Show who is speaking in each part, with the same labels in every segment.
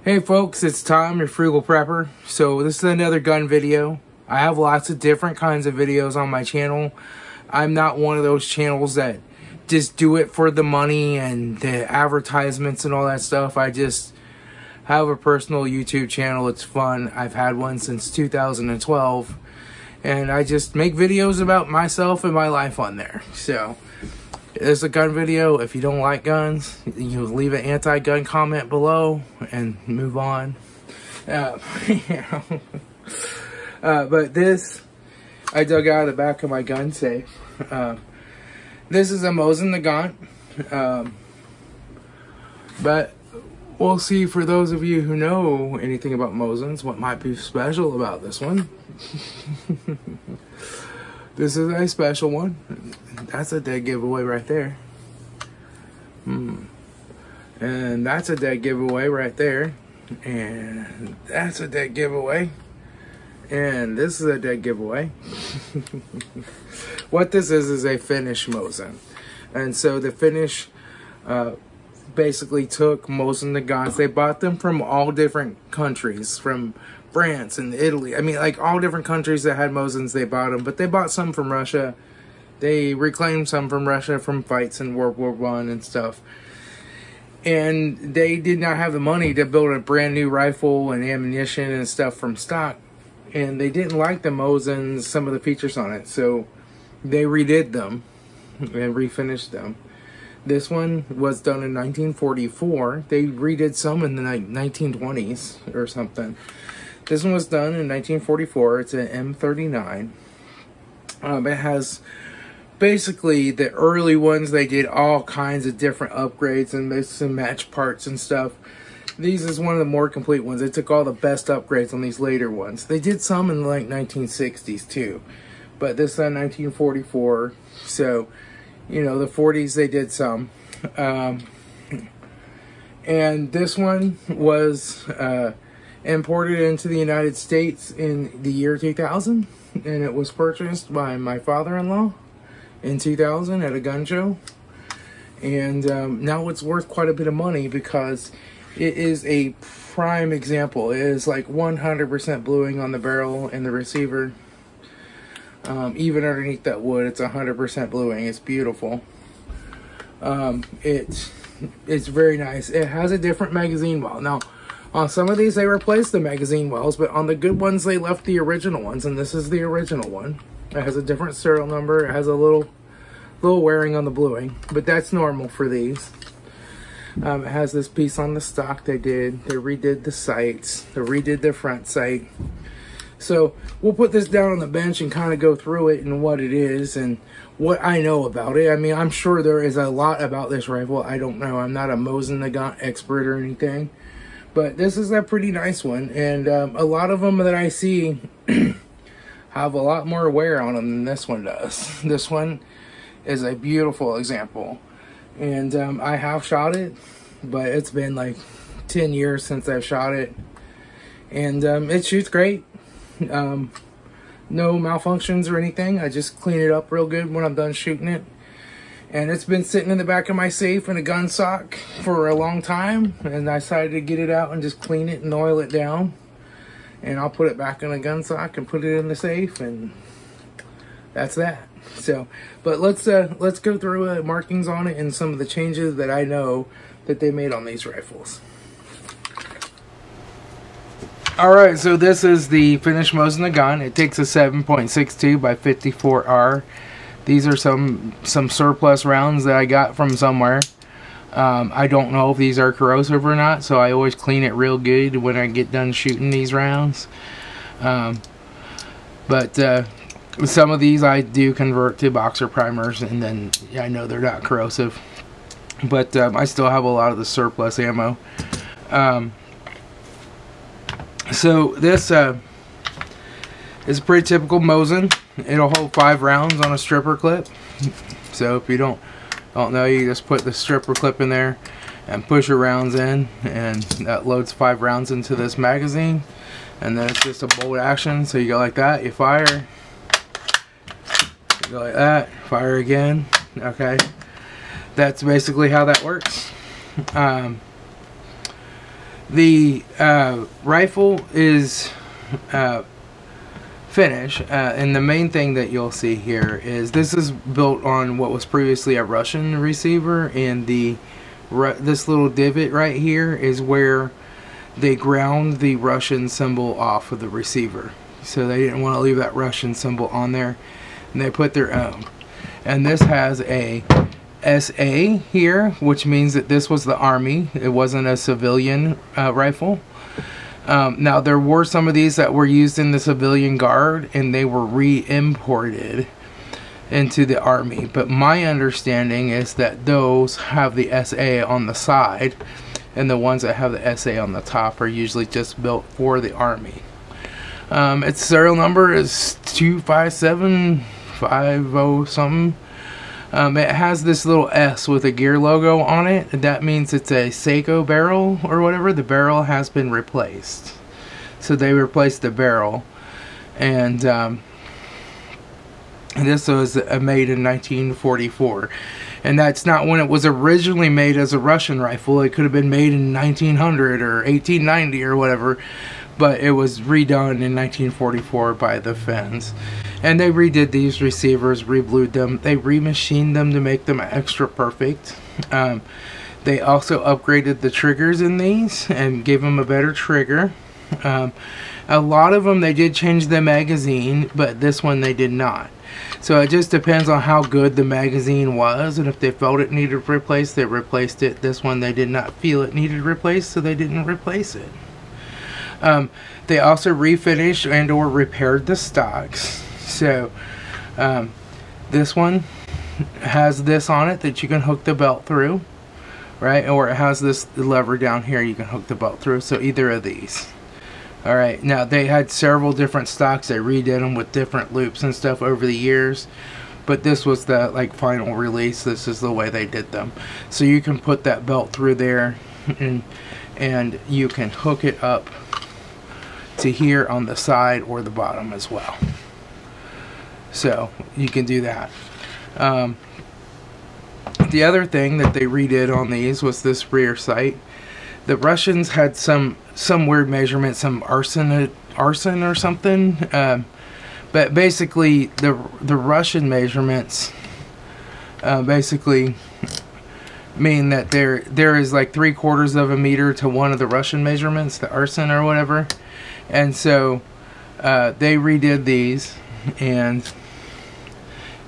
Speaker 1: Hey folks, it's Tom, your Frugal Prepper. So this is another gun video. I have lots of different kinds of videos on my channel. I'm not one of those channels that just do it for the money and the advertisements and all that stuff. I just have a personal YouTube channel. It's fun. I've had one since 2012. And I just make videos about myself and my life on there. So it's a gun video. If you don't like guns, you leave an anti-gun comment below and move on. But this, I dug out of the back of my gun safe. This is a Mosin Nagant. But we'll see, for those of you who know anything about Mosins, what might be special about this one. This is a special one. That's a dead giveaway right there. And that's a dead giveaway right there. And that's a dead giveaway. And this is a dead giveaway. What this is a Finnish Mosin. And so the Finnish basically took Mosin Nagants. They bought them from all different countries, from France and Italy. I mean, like all different countries that had Mosins, they bought them. But they bought some from Russia. They reclaimed some from Russia from fights in World War I and stuff. And they did not have the money to build a brand new rifle and ammunition and stuff from stock. And they didn't like the Mosins, some of the features on it. So they redid them and refinished them. This one was done in 1944. They redid some in the 1920s or something. This one was done in 1944. It's an M39. It has basically the early ones. They did all kinds of different upgrades and there's some match parts and stuff. These is one of the more complete ones. They took all the best upgrades on these later ones. They did some in the like 1960s too, but this is 1944. So, you know, the 40s they did some. And this one was imported into the United States in the year 2000, and it was purchased by my father-in-law in 2000 at a gun show. And now it's worth quite a bit of money because it is a prime example. It is like 100% bluing on the barrel and the receiver. Even underneath that wood, it's 100% bluing. It's beautiful. It's very nice. It has a different magazine well. Now, on some of these, they replaced the magazine wells, but on the good ones, they left the original ones, and this is the original one. It has a different serial number. It has a little wearing on the bluing, but that's normal for these. It has this piece on the stock they did. They redid the sights. They redid the front sight. So we'll put this down on the bench and kind of go through it and what it is and what I know about it. I mean, I'm sure there is a lot about this rifle. I don't know. I'm not a Mosin Nagant expert or anything. But this is a pretty nice one. And a lot of them that I see have a lot more wear on them than this one does. This one is a beautiful example. And I have shot it, but it's been like 10 years since I've shot it. And it shoots great. No malfunctions or anything. I just clean it up real good when I'm done shooting it. And it's been sitting in the back of my safe in a gun sock for a long time. And I decided to get it out and just clean it and oil it down. And I'll put it back in a gun sock and put it in the safe. And that's that. So, but let's go through markings on it and some of the changes that I know that they made on these rifles. Alright, so this is the Finnish Mosin Nagant. It takes a 7.62 by 54R. These are some surplus rounds that I got from somewhere. I don't know if these are corrosive or not, so I always clean it real good when I get done shooting these rounds. But some of these I do convert to boxer primers, and then I know they're not corrosive. But I still have a lot of the surplus ammo. So this is a pretty typical Mosin. It'll hold 5 rounds on a stripper clip. So if you don't know, you just put the stripper clip in there and push your rounds in, and that loads 5 rounds into this magazine. And then it's just a bolt action. So you go like that, you fire, you go like that, fire again. Okay, that's basically how that works. The rifle is Finnish, and the main thing that you'll see here is this is built on what was previously a Russian receiver, and this little divot right here is where they ground the Russian symbol off of the receiver. So they didn't want to leave that Russian symbol on there, and they put their own. And this has a SA here, which means that this was the Army. It wasn't a civilian rifle. Now there were some of these that were used in the civilian guard, and they were re-imported into the Army. But my understanding is that those have the SA on the side, and the ones that have the SA on the top are usually just built for the Army. Its serial number is 25750 something. It has this little S with a gear logo on it. That means it's a Seiko barrel or whatever. The barrel has been replaced. So they replaced the barrel. And this was made in 1944. And that's not when it was originally made as a Russian rifle. It could have been made in 1900 or 1890 or whatever. But it was redone in 1944 by the Finns. And they redid these receivers, reblued them. They remachined them to make them extra perfect. They also upgraded the triggers in these and gave them a better trigger. A lot of them, they did change the magazine, but this one they did not. So it just depends on how good the magazine was, and if they felt it needed replaced, they replaced it. This one they did not feel it needed replaced, so they didn't replace it. They also refinished and or repaired the stocks. So this one has this on it that you can hook the belt through, right? Or it has this lever down here you can hook the belt through. So either of these. Alright, now they had several different stocks. They redid them with different loops and stuff over the years. But this was the final release. This is the way they did them. So you can put that belt through there, and you can hook it up to here on the side or the bottom as well. So you can do that. The other thing that they redid on these was this rear sight. The Russians had some weird measurement, some arson or something. But basically the Russian measurements basically mean that there is like 3/4 of a meter to one of the Russian measurements, the arson or whatever. And so they redid these, and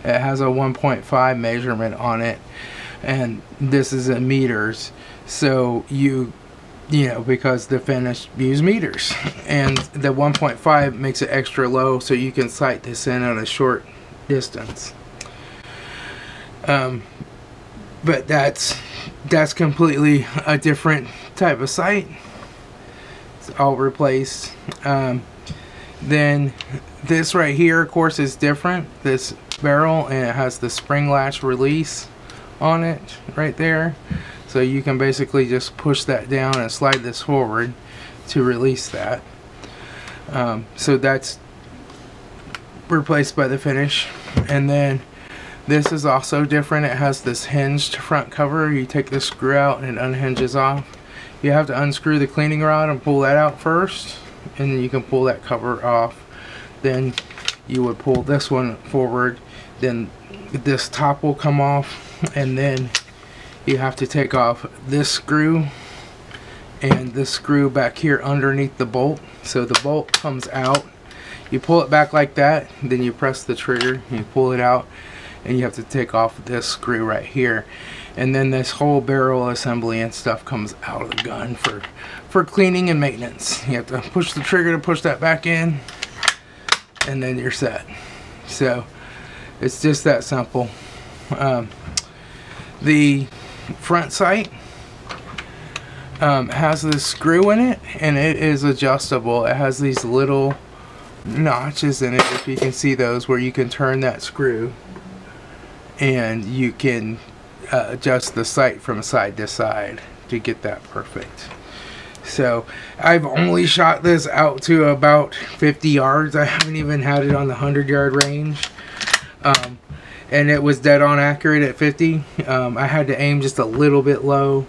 Speaker 1: it has a 1.5 measurement on it, and this is in meters. So you know, because the Finnish use meters, and the 1.5 makes it extra low, so you can sight this in at a short distance. But that's completely a different type of sight. It's all replaced. Then this right here, of course, is different. This barrel, and it has the spring latch release on it right there. So you can basically just push that down and slide this forward to release that. So that's replaced by the Finnish. And then this is also different. It has this hinged front cover. You take this screw out and it unhinges off. You have to unscrew the cleaning rod and pull that out first, and then you can pull that cover off. Then you would pull this one forward, then this top will come off, and then you have to take off this screw and this screw back here underneath the bolt. So the bolt comes out, you pull it back like that, then you press the trigger, you pull it out, and you have to take off this screw right here. And then this whole barrel assembly and stuff comes out of the gun for cleaning and maintenance. You have to push the trigger to push that back in, and then you're set. So it's just that simple. The front sight has this screw in it, and it is adjustable. It has these little notches in it, if you can see those, where you can turn that screw and you can adjust the sight from side to side to get that perfect. So I've only shot this out to about 50 yards. I haven't even had it on the 100-yard range. And it was dead on accurate at 50. I had to aim just a little bit low,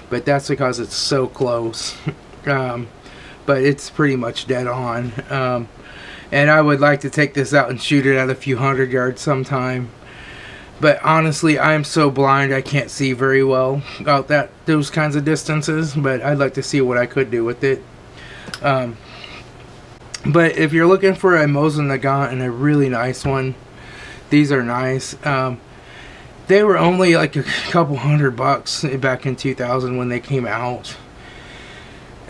Speaker 1: but that's because it's so close. but it's pretty much dead on. And I would like to take this out and shoot it at a few 100 yards sometime. But honestly, I'm so blind I can't see very well out those kinds of distances. But I'd like to see what I could do with it. But if you're looking for a Mosin Nagant and a really nice one, these are nice. They were only like a couple $100 back in 2000 when they came out.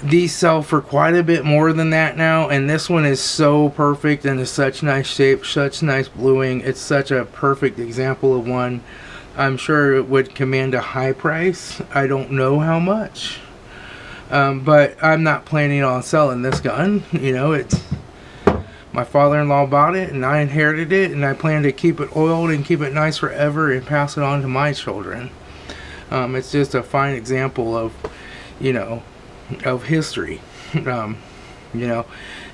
Speaker 1: These sell for quite a bit more than that now, and this one is so perfect and is such nice shape, such nice bluing. It's such a perfect example of one. I'm sure it would command a high price. I don't know how much, but I'm not planning on selling this gun. You know, it's my father-in-law bought it and I inherited it, and I plan to keep it oiled and keep it nice forever and pass it on to my children. It's just a fine example of, you know, of history. You know,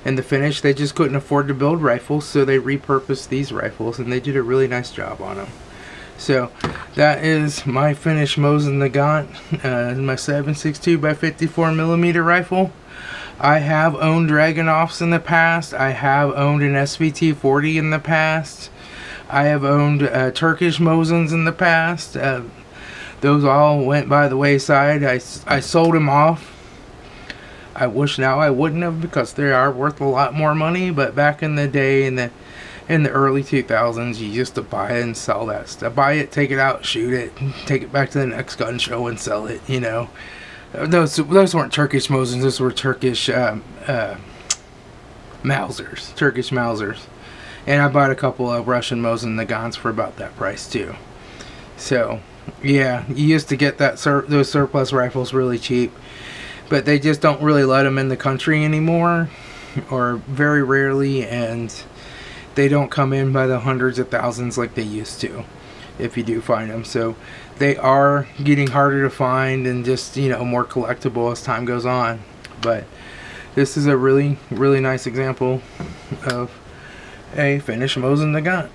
Speaker 1: and the Finnish, they just couldn't afford to build rifles, so they repurposed these rifles, and they did a really nice job on them. So that is my Finnish Mosin Nagant, my 7.62 by 54mm rifle. I have owned Dragunovs in the past. I have owned an SVT-40 in the past. I have owned Turkish Mosins in the past. Those all went by the wayside. I sold them off. I wish now I wouldn't have, because they are worth a lot more money. But back in the day, in the early 2000s, you used to buy it and sell that stuff. Buy it, take it out, shoot it, take it back to the next gun show and sell it. You know, those weren't Turkish Mosins. Those were Turkish Mausers, Turkish Mausers. And I bought a couple of Russian Mosin Nagants for about that price too. So yeah, you used to get those surplus rifles really cheap. But they just don't really let them in the country anymore, or very rarely, and they don't come in by the hundreds of thousands like they used to, if you do find them. So they are getting harder to find and just, you know, more collectible as time goes on. But this is a really, really nice example of a Finnish Mosin Nagant.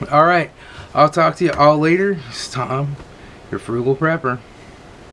Speaker 1: Alright, I'll talk to you all later. It's Tom, your Frugal Prepper.